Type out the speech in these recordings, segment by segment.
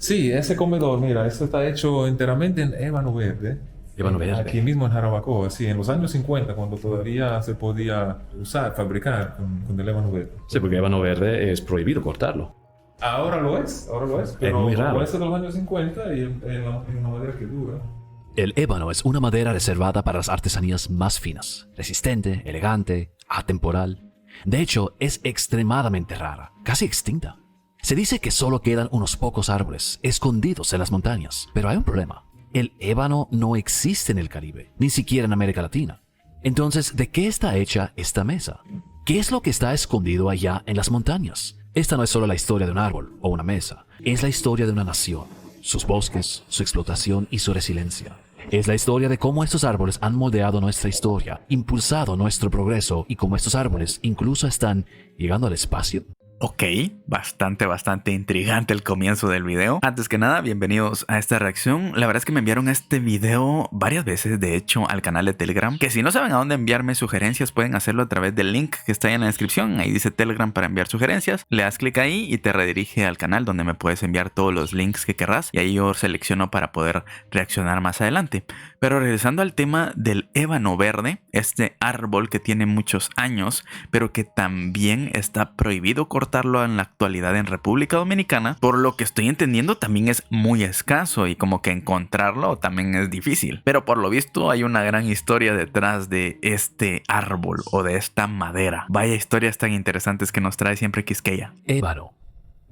Sí, ese comedor, mira, eso está hecho enteramente en ébano verde. Ébano verde. Aquí mismo en Jarabacoa, sí, en los años 50, cuando todavía se podía usar, fabricar con el ébano verde. Sí, porque ébano verde es prohibido cortarlo. Ahora lo es, pero muy raro. puede ser de los años 50 y en una madera que dura. El ébano es una madera reservada para las artesanías más finas, resistente, elegante, atemporal. De hecho, es extremadamente rara, casi extinta. Se dice que solo quedan unos pocos árboles escondidos en las montañas, pero hay un problema. El ébano no existe en el Caribe, ni siquiera en América Latina. Entonces, ¿de qué está hecha esta mesa? ¿Qué es lo que está escondido allá en las montañas? Esta no es solo la historia de un árbol o una mesa, es la historia de una nación, sus bosques, su explotación y su resiliencia. Es la historia de cómo estos árboles han moldeado nuestra historia, impulsado nuestro progreso y cómo estos árboles incluso están llegando al espacio. Ok, bastante intrigante el comienzo del video. Antes que nada, bienvenidos a esta reacción. La verdad es que me enviaron este video varias veces, de hecho, al canal de Telegram. Que si no saben a dónde enviarme sugerencias, pueden hacerlo a través del link que está ahí en la descripción. Ahí dice Telegram para enviar sugerencias. Le das clic ahí y te redirige al canal donde me puedes enviar todos los links que querrás. Y ahí yo selecciono para poder reaccionar más adelante. Pero regresando al tema del ébano verde, este árbol que tiene muchos años, pero que también está prohibido cortarlo en la actualidad en República Dominicana, por lo que estoy entendiendo también es muy escaso y como que encontrarlo también es difícil. Pero por lo visto hay una gran historia detrás de este árbol o de esta madera. Vaya historias tan interesantes que nos trae siempre Quisqueya. Ébano,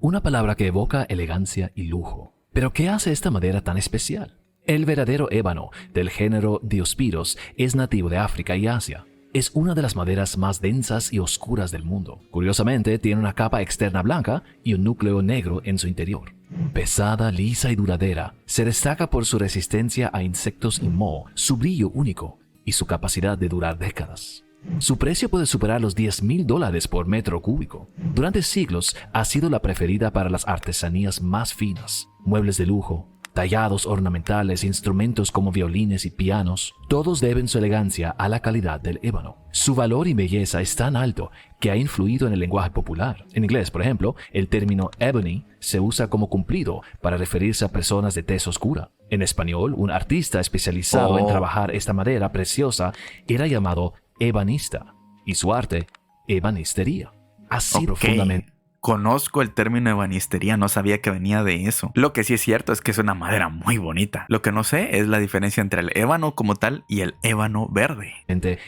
una palabra que evoca elegancia y lujo. ¿Pero qué hace esta madera tan especial? El verdadero ébano del género Diospyros es nativo de África y Asia. Es una de las maderas más densas y oscuras del mundo. Curiosamente, tiene una capa externa blanca y un núcleo negro en su interior. Pesada, lisa y duradera, se destaca por su resistencia a insectos y moho, su brillo único y su capacidad de durar décadas. Su precio puede superar los $10,000 por metro cúbico. Durante siglos ha sido la preferida para las artesanías más finas, muebles de lujo, tallados ornamentales, instrumentos como violines y pianos, todos deben su elegancia a la calidad del ébano. Su valor y belleza es tan alto que ha influido en el lenguaje popular. En inglés, por ejemplo, el término ebony se usa como cumplido para referirse a personas de tez oscura. En español, un artista especializado en trabajar esta madera preciosa era llamado ebanista y su arte, ebanistería. Así profundamente. Conozco el término ebanistería, no sabía que venía de eso. Lo que sí es cierto es que es una madera muy bonita. Lo que no sé es la diferencia entre el ébano como tal y el ébano verde.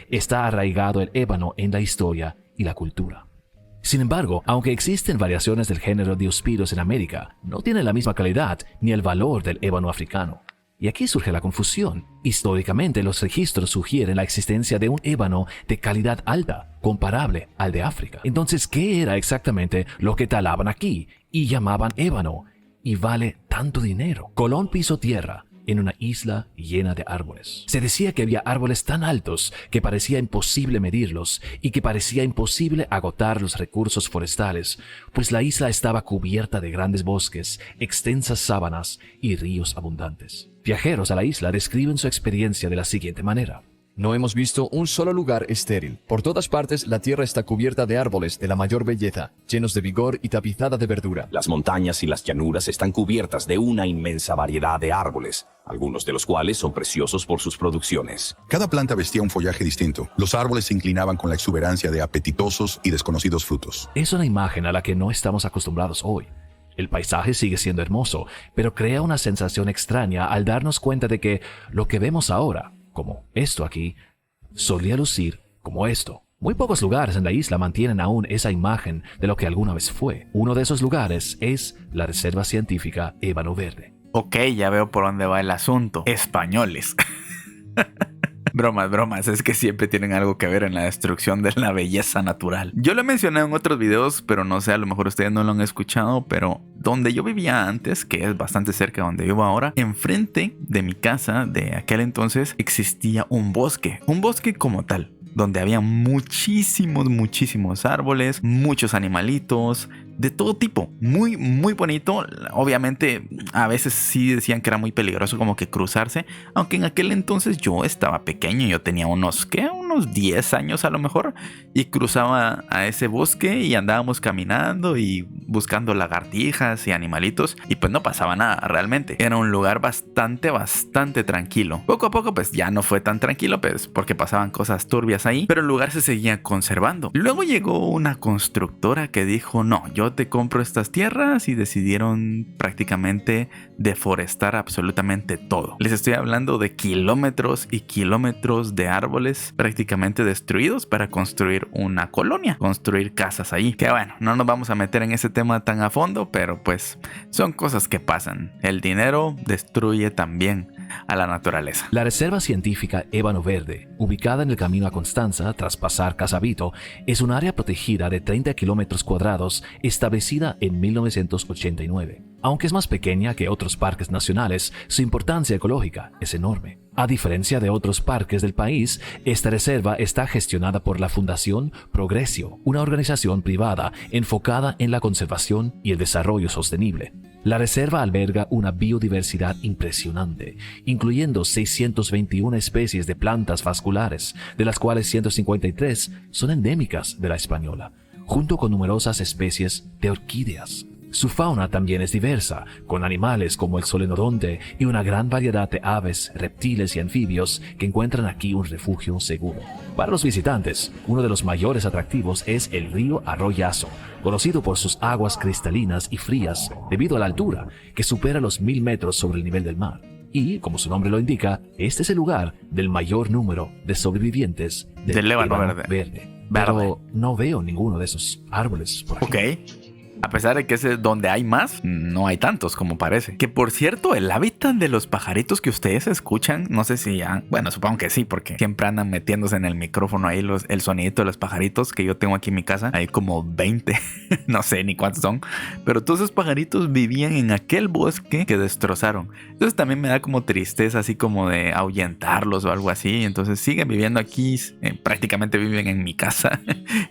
Está arraigado el ébano en la historia y la cultura. Sin embargo, aunque existen variaciones del género Diospyros en América, no tiene la misma calidad ni el valor del ébano africano. Y aquí surge la confusión. Históricamente, los registros sugieren la existencia de un ébano de calidad alta, comparable al de África. Entonces, ¿qué era exactamente lo que talaban aquí y llamaban ébano? Y vale tanto dinero. Colón pisó tierra en una isla llena de árboles. Se decía que había árboles tan altos que parecía imposible medirlos y que parecía imposible agotar los recursos forestales, pues la isla estaba cubierta de grandes bosques, extensas sábanas y ríos abundantes. Viajeros a la isla describen su experiencia de la siguiente manera. No hemos visto un solo lugar estéril. Por todas partes la tierra está cubierta de árboles de la mayor belleza, llenos de vigor y tapizada de verdura. Las montañas y las llanuras están cubiertas de una inmensa variedad de árboles, algunos de los cuales son preciosos por sus producciones. Cada planta vestía un follaje distinto. Los árboles se inclinaban con la exuberancia de apetitosos y desconocidos frutos. Es una imagen a la que no estamos acostumbrados hoy. El paisaje sigue siendo hermoso, pero crea una sensación extraña al darnos cuenta de que lo que vemos ahora, como esto aquí, solía lucir como esto. Muy pocos lugares en la isla mantienen aún esa imagen de lo que alguna vez fue. Uno de esos lugares es la Reserva Científica Ébano Verde. Ok, ya veo por dónde va el asunto. Españoles. Bromas, es que siempre tienen algo que ver en la destrucción de la belleza natural. Yo lo he mencionado en otros videos, pero no sé, a lo mejor ustedes no lo han escuchado, pero donde yo vivía antes, que es bastante cerca de donde vivo ahora, enfrente de mi casa de aquel entonces existía un bosque como tal, donde había muchísimos árboles, muchos animalitos, de todo tipo, muy bonito. Obviamente a veces sí decían que era muy peligroso como que cruzarse, aunque en aquel entonces yo estaba pequeño, yo tenía unos 10 años a lo mejor, y cruzaba a ese bosque y andábamos caminando y buscando lagartijas y animalitos y pues no pasaba nada realmente. Era un lugar bastante tranquilo. Poco a poco pues ya no fue tan tranquilo pues porque pasaban cosas turbias ahí, pero el lugar se seguía conservando. Luego llegó una constructora que dijo: no, yo te compro estas tierras, y decidieron prácticamente deforestar absolutamente todo. Les estoy hablando de kilómetros y kilómetros de árboles prácticamente destruidos para construir una colonia, construir casas ahí. Que bueno, no nos vamos a meter en ese tema tan a fondo, pero pues son cosas que pasan. El dinero destruye también a la naturaleza. La Reserva Científica Ébano Verde, ubicada en el camino a Constanza tras pasar Casabito, es un área protegida de 30 kilómetros cuadrados establecida en 1989. Aunque es más pequeña que otros parques nacionales, su importancia ecológica es enorme. A diferencia de otros parques del país, esta reserva está gestionada por la Fundación Progresio, una organización privada enfocada en la conservación y el desarrollo sostenible. La reserva alberga una biodiversidad impresionante, incluyendo 621 especies de plantas vasculares, de las cuales 153 son endémicas de la Española, junto con numerosas especies de orquídeas. Su fauna también es diversa, con animales como el solenodonte y una gran variedad de aves, reptiles y anfibios que encuentran aquí un refugio seguro. Para los visitantes, uno de los mayores atractivos es el río Arroyazo, conocido por sus aguas cristalinas y frías debido a la altura, que supera los 1000 metros sobre el nivel del mar. Y, como su nombre lo indica, este es el lugar del mayor número de sobrevivientes del ébano verde. Pero no veo ninguno de esos árboles por aquí. Ok. A pesar de que es donde hay más, no hay tantos como parece. Que por cierto, el hábitat de los pajaritos que ustedes escuchan, no sé si ya... Bueno, supongo que sí, porque siempre andan metiéndose en el micrófono ahí el sonidito de los pajaritos que yo tengo aquí en mi casa. Hay como 20, no sé ni cuántos son. Pero todos esos pajaritos vivían en aquel bosque que destrozaron. Entonces también me da como tristeza, así como de ahuyentarlos o algo así. Entonces siguen viviendo aquí, prácticamente viven en mi casa.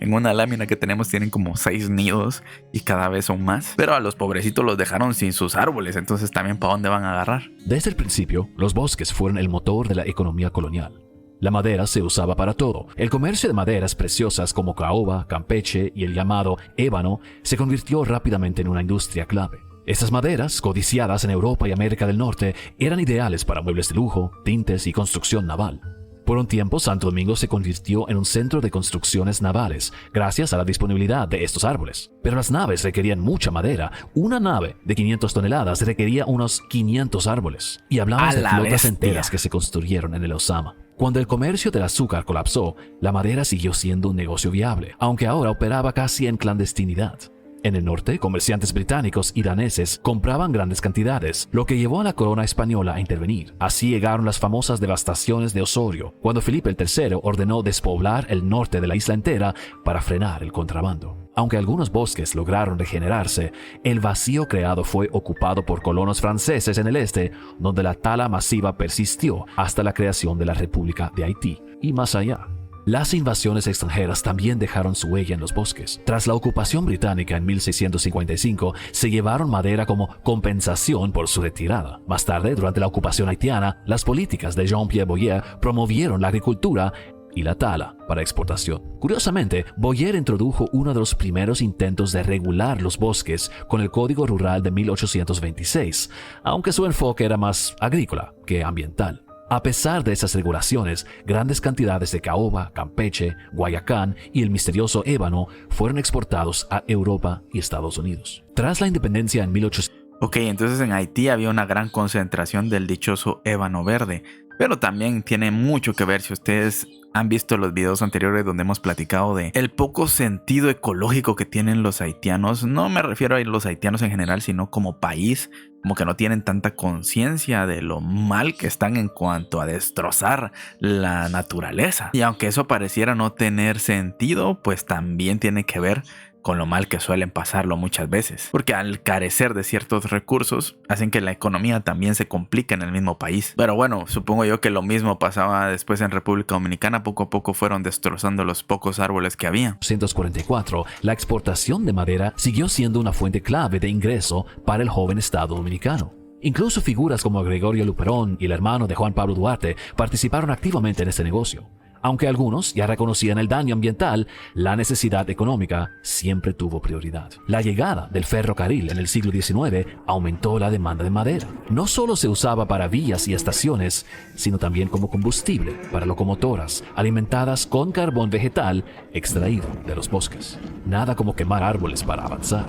En una lámina que tenemos tienen como 6 nidos y cada vez son más, pero a los pobrecitos los dejaron sin sus árboles, entonces también ¿para dónde van a agarrar? Desde el principio, los bosques fueron el motor de la economía colonial. La madera se usaba para todo. El comercio de maderas preciosas como caoba, campeche y el llamado ébano se convirtió rápidamente en una industria clave. Estas maderas, codiciadas en Europa y América del Norte, eran ideales para muebles de lujo, tintes y construcción naval. Por un tiempo, Santo Domingo se convirtió en un centro de construcciones navales, gracias a la disponibilidad de estos árboles. Pero las naves requerían mucha madera. Una nave de 500 toneladas requería unos 500 árboles. Y hablamos de flotas enteras que se construyeron en el Osama. Cuando el comercio del azúcar colapsó, la madera siguió siendo un negocio viable, aunque ahora operaba casi en clandestinidad. En el norte, comerciantes británicos y daneses compraban grandes cantidades, lo que llevó a la corona española a intervenir. Así llegaron las famosas devastaciones de Osorio, cuando Felipe III ordenó despoblar el norte de la isla entera para frenar el contrabando. Aunque algunos bosques lograron regenerarse, el vacío creado fue ocupado por colonos franceses en el este, donde la tala masiva persistió hasta la creación de la República de Haití y más allá. Las invasiones extranjeras también dejaron su huella en los bosques. Tras la ocupación británica en 1655, se llevaron madera como compensación por su retirada. Más tarde, durante la ocupación haitiana, las políticas de Jean-Pierre Boyer promovieron la agricultura y la tala para exportación. Curiosamente, Boyer introdujo uno de los primeros intentos de regular los bosques con el Código Rural de 1826, aunque su enfoque era más agrícola que ambiental. A pesar de esas regulaciones, grandes cantidades de caoba, campeche, guayacán y el misterioso ébano fueron exportados a Europa y Estados Unidos. Tras la independencia en 1800... Ok, entonces en Haití había una gran concentración del dichoso ébano verde, pero también tiene mucho que ver si ustedes han visto los videos anteriores donde hemos platicado de el poco sentido ecológico que tienen los haitianos. No me refiero a los haitianos en general, sino como país, como que no tienen tanta conciencia de lo mal que están en cuanto a destrozar la naturaleza. Y aunque eso pareciera no tener sentido, pues también tiene que ver con lo mal que suelen pasarlo muchas veces, porque al carecer de ciertos recursos hacen que la economía también se complique en el mismo país. Pero bueno, supongo yo que lo mismo pasaba después en República Dominicana. Poco a poco fueron destrozando los pocos árboles que había. 1944, la exportación de madera siguió siendo una fuente clave de ingreso para el joven Estado dominicano. Incluso figuras como Gregorio Luperón y el hermano de Juan Pablo Duarte participaron activamente en este negocio. Aunque algunos ya reconocían el daño ambiental, la necesidad económica siempre tuvo prioridad. La llegada del ferrocarril en el siglo XIX aumentó la demanda de madera. No solo se usaba para vías y estaciones, sino también como combustible para locomotoras alimentadas con carbón vegetal extraído de los bosques. Nada como quemar árboles para avanzar.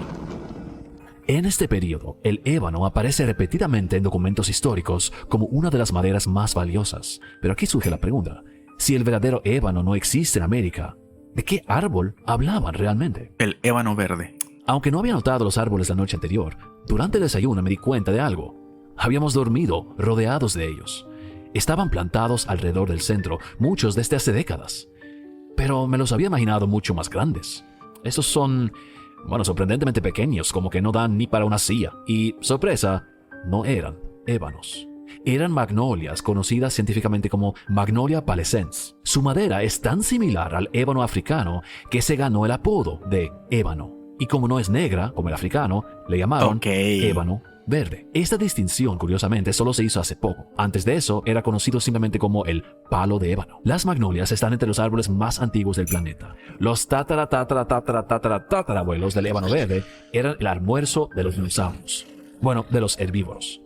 En este periodo, el ébano aparece repetidamente en documentos históricos como una de las maderas más valiosas. Pero aquí surge la pregunta: si el verdadero ébano no existe en América, ¿de qué árbol hablaban realmente? El ébano verde. Aunque no había notado los árboles la noche anterior, durante el desayuno me di cuenta de algo. Habíamos dormido rodeados de ellos. Estaban plantados alrededor del centro, muchos desde hace décadas. Pero me los había imaginado mucho más grandes. Esos son, sorprendentemente pequeños, como que no dan ni para una silla. Y, sorpresa, no eran ébanos. Eran magnolias, conocidas científicamente como Magnolia palesense. Su madera es tan similar al ébano africano que se ganó el apodo de ébano. Y como no es negra, como el africano, le llamaron ébano verde. Esta distinción, curiosamente, solo se hizo hace poco. Antes de eso, era conocido simplemente como el palo de ébano. Las magnolias están entre los árboles más antiguos del planeta. Los tatarabuelos del ébano verde eran el almuerzo de los dinosaurios. De los herbívoros.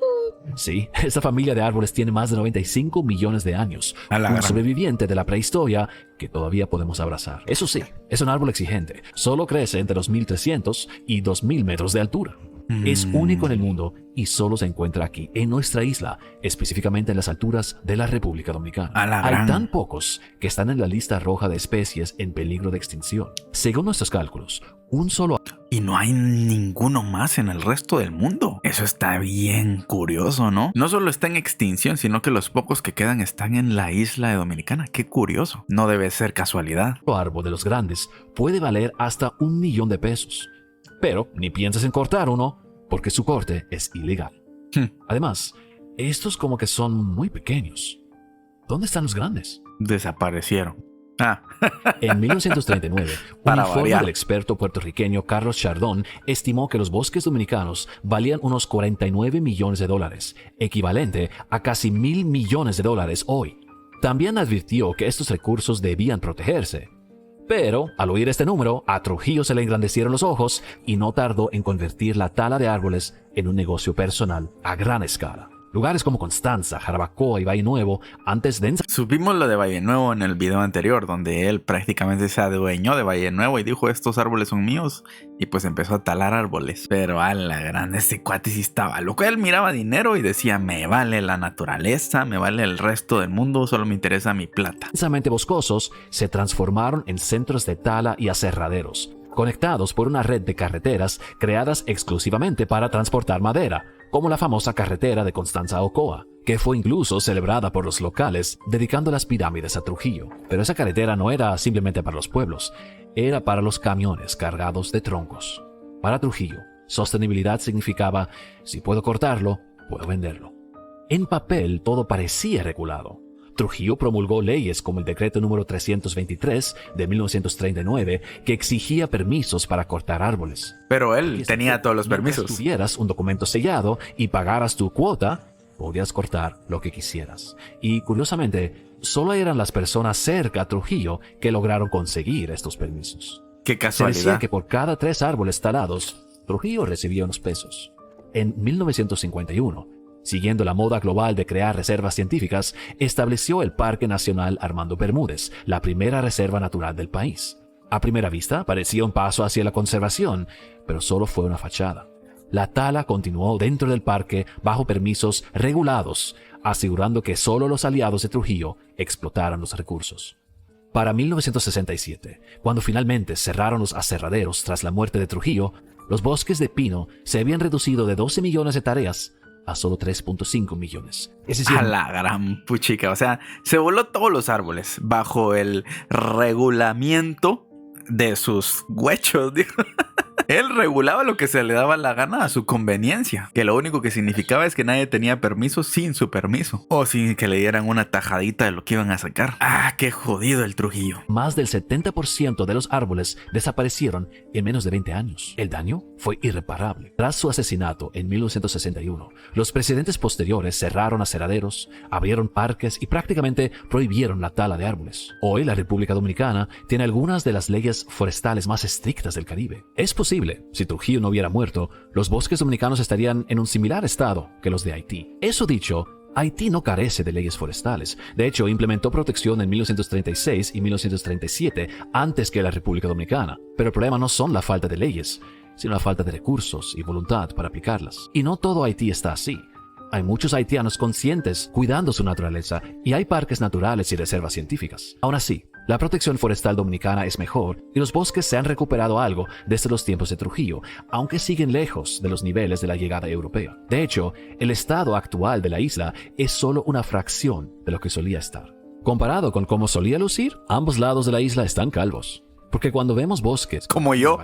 Sí, esta familia de árboles tiene más de 95 millones de años. Un sobreviviente de la prehistoria que todavía podemos abrazar. Eso sí, es un árbol exigente. Solo crece entre los 1300 y 2000 metros de altura. Es único en el mundo y solo se encuentra aquí, en nuestra isla, específicamente en las alturas de la República Dominicana. Hay tan pocos que están en la lista roja de especies en peligro de extinción. Según nuestros cálculos, un solo... Y no hay ninguno más en el resto del mundo. Eso está bien curioso, ¿no? No solo está en extinción, sino que los pocos que quedan están en la isla de Dominicana. Qué curioso. No debe ser casualidad. Un árbol de los grandes puede valer hasta $1 millón. Pero ni pienses en cortar uno, porque su corte es ilegal. Además, estos como que son muy pequeños. ¿Dónde están los grandes? Desaparecieron. En 1939, un informe del experto puertorriqueño Carlos Chardón estimó que los bosques dominicanos valían unos $49 millones, equivalente a casi $1.000 millones hoy. También advirtió que estos recursos debían protegerse. Pero, al oír este número, a Trujillo se le engrandecieron los ojos y no tardó en convertir la tala de árboles en un negocio personal a gran escala. Lugares como Constanza, Jarabacoa y Valle Nuevo, antes de... Subimos lo de Valle Nuevo en el video anterior, donde él prácticamente se adueñó de Valle Nuevo y dijo: estos árboles son míos. Y pues empezó a talar árboles. Pero a la grande, este cuate sí estaba loco. Él miraba dinero y decía: me vale la naturaleza, me vale el resto del mundo, solo me interesa mi plata. Densamente boscosos se transformaron en centros de tala y aserraderos, conectados por una red de carreteras creadas exclusivamente para transportar madera, como la famosa carretera de Constanza a Ocoa, que fue incluso celebrada por los locales dedicando las pirámides a Trujillo. Pero esa carretera no era simplemente para los pueblos, era para los camiones cargados de troncos. Para Trujillo, sostenibilidad significaba: si puedo cortarlo, puedo venderlo. En papel todo parecía regulado. Trujillo promulgó leyes como el decreto número 323 de 1939 que exigía permisos para cortar árboles. Pero él tenía todos los permisos. Si tuvieras un documento sellado y pagaras tu cuota, podías cortar lo que quisieras. Y curiosamente, solo eran las personas cerca a Trujillo que lograron conseguir estos permisos. ¡Qué casualidad! Se decía que por cada 3 árboles talados, Trujillo recibía unos pesos. En 1951, siguiendo la moda global de crear reservas científicas, estableció el Parque Nacional Armando Bermúdez, la primera reserva natural del país. A primera vista, parecía un paso hacia la conservación, pero solo fue una fachada. La tala continuó dentro del parque bajo permisos regulados, asegurando que solo los aliados de Trujillo explotaran los recursos. Para 1967, cuando finalmente cerraron los aserraderos tras la muerte de Trujillo, los bosques de pino se habían reducido de 12 millones de tareas a solo 3.5 millones. Es decir, a la gran puchica. O sea, se voló todos los árboles bajo el regulamiento de sus huechos, dijo. Él regulaba lo que se le daba la gana a su conveniencia, que lo único que significaba es que nadie tenía permiso sin su permiso, o sin que le dieran una tajadita de lo que iban a sacar. Ah, qué jodido el Trujillo. Más del 70% de los árboles desaparecieron en menos de 20 años. El daño fue irreparable. Tras su asesinato en 1961, los presidentes posteriores cerraron aceraderos, abrieron parques y prácticamente prohibieron la tala de árboles. Hoy la República Dominicana tiene algunas de las leyes forestales más estrictas del Caribe. Es posible, si Trujillo no hubiera muerto, los bosques dominicanos estarían en un similar estado que los de Haití. Eso dicho, Haití no carece de leyes forestales. De hecho, implementó protección en 1936 y 1937 antes que la República Dominicana. Pero el problema no son la falta de leyes, sino la falta de recursos y voluntad para aplicarlas. Y no todo Haití está así. Hay muchos haitianos conscientes cuidando su naturaleza y hay parques naturales y reservas científicas. Aún así, la protección forestal dominicana es mejor y los bosques se han recuperado algo desde los tiempos de Trujillo, aunque siguen lejos de los niveles de la llegada europea. De hecho, el estado actual de la isla es solo una fracción de lo que solía estar. Comparado con cómo solía lucir, ambos lados de la isla están calvos. Porque cuando vemos bosques como yo,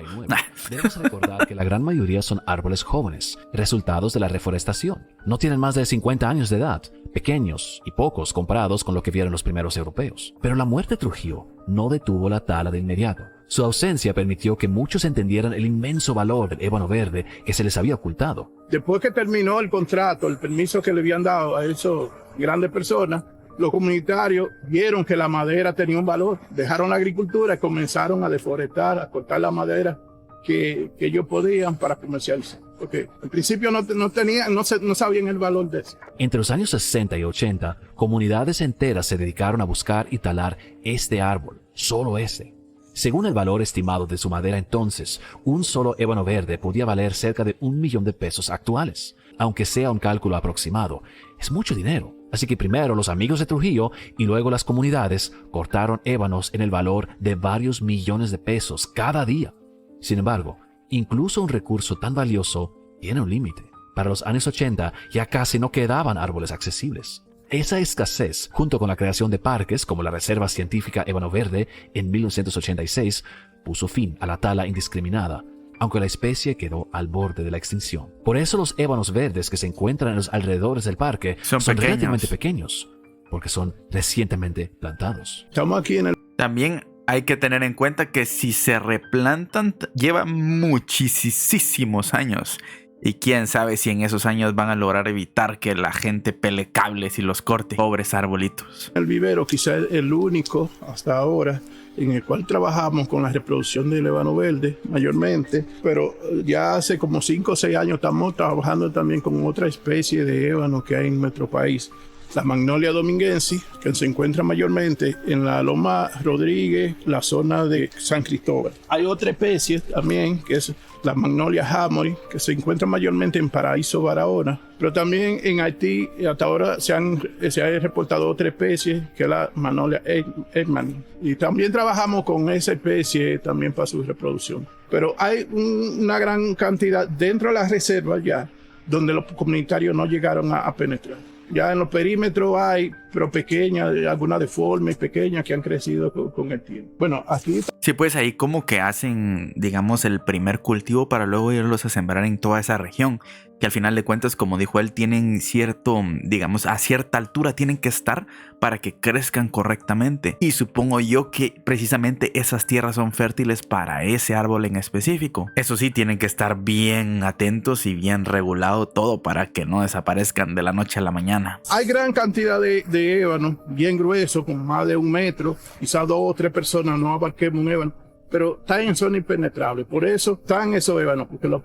debemos recordar que la gran mayoría son árboles jóvenes, resultados de la reforestación. No tienen más de 50 años de edad, pequeños y pocos comparados con lo que vieron los primeros europeos. Pero la muerte de Trujillo no detuvo la tala de inmediato. Su ausencia permitió que muchos entendieran el inmenso valor del ébano verde que se les había ocultado. Después que terminó el contrato, el permiso que le habían dado a esas grandes personas, los comunitarios vieron que la madera tenía un valor, dejaron la agricultura y comenzaron a deforestar, a cortar la madera que ellos podían para comercializar. Porque al principio no sabían el valor de eso. Entre los años 60 y 80, comunidades enteras se dedicaron a buscar y talar este árbol, solo ese. Según el valor estimado de su madera entonces, un solo ébano verde podía valer cerca de $1 millón de pesos actuales. Aunque sea un cálculo aproximado, es mucho dinero. Así que primero los amigos de Trujillo y luego las comunidades cortaron ébanos en el valor de varios millones de pesos cada día. Sin embargo, incluso un recurso tan valioso tiene un límite. Para los años 80 ya casi no quedaban árboles accesibles. Esa escasez, junto con la creación de parques como la Reserva Científica Ébano Verde en 1986, puso fin a la tala indiscriminada, aunque la especie quedó al borde de la extinción. Por eso los ébanos verdes que se encuentran en los alrededores del parque son relativamente pequeños, porque son recientemente plantados. Estamos aquí en el... También hay que tener en cuenta que si se replantan, lleva muchísimos años. Y quién sabe si en esos años van a lograr evitar que la gente pele cables y los corte. Pobres arbolitos. El vivero quizá es el único hasta ahora en el cual trabajamos con la reproducción del ébano verde mayormente, pero ya hace como 5 o 6 años estamos trabajando también con otra especie de ébano que hay en nuestro país, la Magnolia dominguensis, que se encuentra mayormente en la Loma Rodríguez, la zona de San Cristóbal. Hay otra especie también, que es la Magnolia Hammori, que se encuentra mayormente en Paraíso, Barahona, pero también en Haití hasta ahora se ha reportado otra especie, que es la Magnolia Edman. Y también trabajamos con esa especie también para su reproducción. Pero hay una gran cantidad dentro de las reservas ya, donde los comunitarios no llegaron a penetrar. Ya en los perímetros hay, pero pequeñas, algunas deformes, pequeñas, que han crecido con el tiempo. Bueno, aquí... Sí, pues ahí como que hacen, digamos, el primer cultivo para luego irlos a sembrar en toda esa región. Que al final de cuentas, como dijo él, tienen cierto, digamos, a cierta altura tienen que estar para que crezcan correctamente. Y supongo yo que precisamente esas tierras son fértiles para ese árbol en específico. Eso sí, tienen que estar bien atentos y bien regulado todo para que no desaparezcan de la noche a la mañana. Hay gran cantidad de ébano, bien grueso, con más de 1 metro. Quizás 2 o 3 personas no abarquemos un ébano, pero está en zona impenetrable. Por eso están esos ébanos, porque los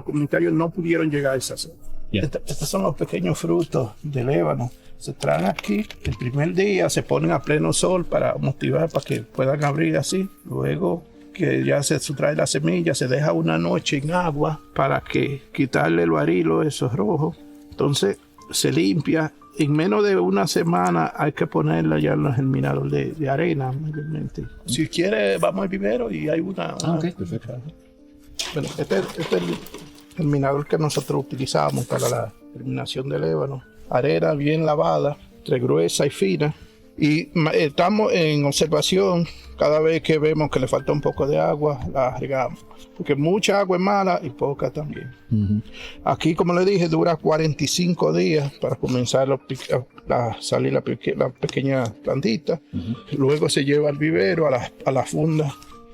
comunitarios no pudieron llegar a esa zona. Estos son los pequeños frutos del ébano. Se traen aquí el primer día, se ponen a pleno sol para motivar, para que puedan abrir así. Luego que ya se sustrae la semilla, se deja una noche en agua para que quitarle el barilo, esos rojos. Entonces se limpia. En menos de una semana hay que ponerla ya en los germinadores de arena mayormente. Si quiere, vamos al vivero y hay una... Ok, perfecto. Bueno, este es el germinador que nosotros utilizamos para la germinación del ébano. Arena bien lavada, entre gruesa y fina. Y estamos en observación. Cada vez que vemos que le falta un poco de agua, la regamos. Porque mucha agua es mala y poca también. Aquí, como le dije, dura 45 días para comenzar a salir la pequeña plantita. Luego se lleva al vivero, a la funda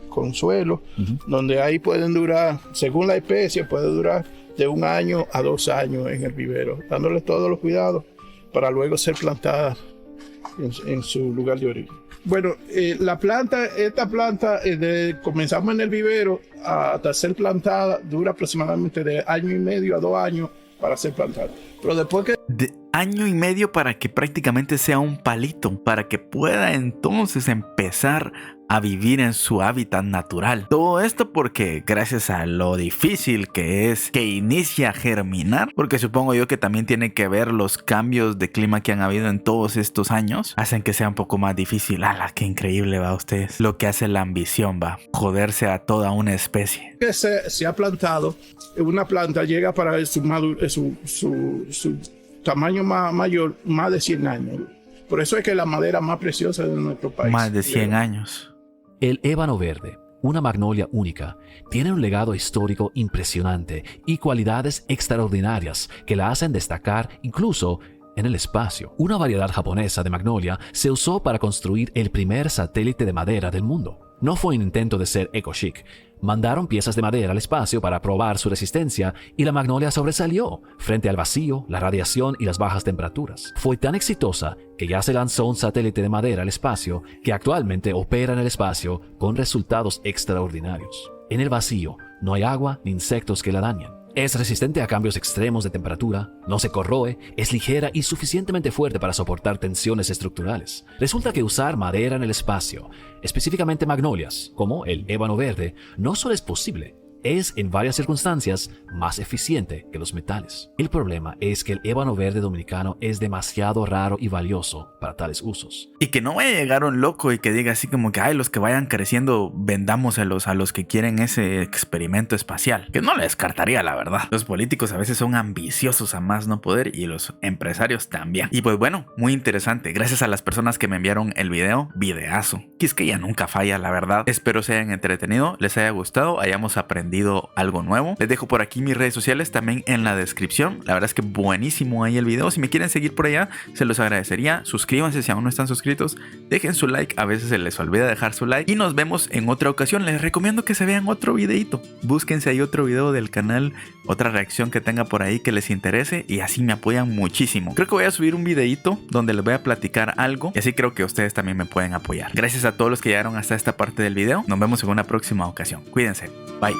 con suelo, donde ahí pueden durar, según la especie, puede durar de 1 año a 2 años en el vivero, dándole todos los cuidados para luego ser plantada en su lugar de origen. Bueno, esta planta, comenzamos en el vivero hasta ser plantada, dura aproximadamente de 1 año y medio a 2 años para ser plantada. Pero después que... De 1 año y medio para que prácticamente sea un palito, para que pueda entonces empezar a vivir en su hábitat natural. Todo esto porque gracias a lo difícil que es que inicie a germinar, porque supongo yo que también tiene que ver los cambios de clima que han habido en todos estos años, hacen que sea un poco más difícil. ¡Hala, qué increíble va ustedes! Lo que hace la ambición, va, joderse a toda una especie. Que se ha plantado, una planta llega para su tamaño mayor, más de 100 años. Por eso es que la madera más preciosa de nuestro país. Más de 100 años. El ébano verde, una magnolia única, tiene un legado histórico impresionante y cualidades extraordinarias que la hacen destacar incluso en el espacio. Una variedad japonesa de magnolia se usó para construir el primer satélite de madera del mundo. No fue un intento de ser eco-chic. Mandaron piezas de madera al espacio para probar su resistencia y la magnolia sobresalió frente al vacío, la radiación y las bajas temperaturas. Fue tan exitosa que ya se lanzó un satélite de madera al espacio que actualmente opera en el espacio con resultados extraordinarios. En el vacío no hay agua ni insectos que la dañen. Es resistente a cambios extremos de temperatura, no se corroe, es ligera y suficientemente fuerte para soportar tensiones estructurales. Resulta que usar madera en el espacio, específicamente magnolias, como el ébano verde, no solo es posible, es en varias circunstancias más eficiente que los metales. El problema es que el ébano verde dominicano es demasiado raro y valioso para tales usos. Y que no vaya a llegar un loco y que diga así como que ay, los que vayan creciendo vendámoselos a los que quieren ese experimento espacial. Que no le descartaría, la verdad. Los políticos a veces son ambiciosos a más no poder y los empresarios también. Y pues bueno, muy interesante. Gracias a las personas que me enviaron el video, videazo. Que es que ya nunca falla, la verdad. Espero se hayan entretenido, les haya gustado, hayamos aprendido algo nuevo. Les dejo por aquí mis redes sociales también en la descripción. La verdad es que buenísimo ahí el video. Si me quieren seguir por allá, se los agradecería. Suscríbanse si aún no están suscritos. Dejen su like, a veces se les olvida dejar su like. Y nos vemos en otra ocasión. Les recomiendo que se vean otro videito. Búsquense ahí otro video del canal, otra reacción que tenga por ahí que les interese y así me apoyan muchísimo. Creo que voy a subir un videito donde les voy a platicar algo y así creo que ustedes también me pueden apoyar. Gracias a todos los que llegaron hasta esta parte del video. Nos vemos en una próxima ocasión. Cuídense. Bye.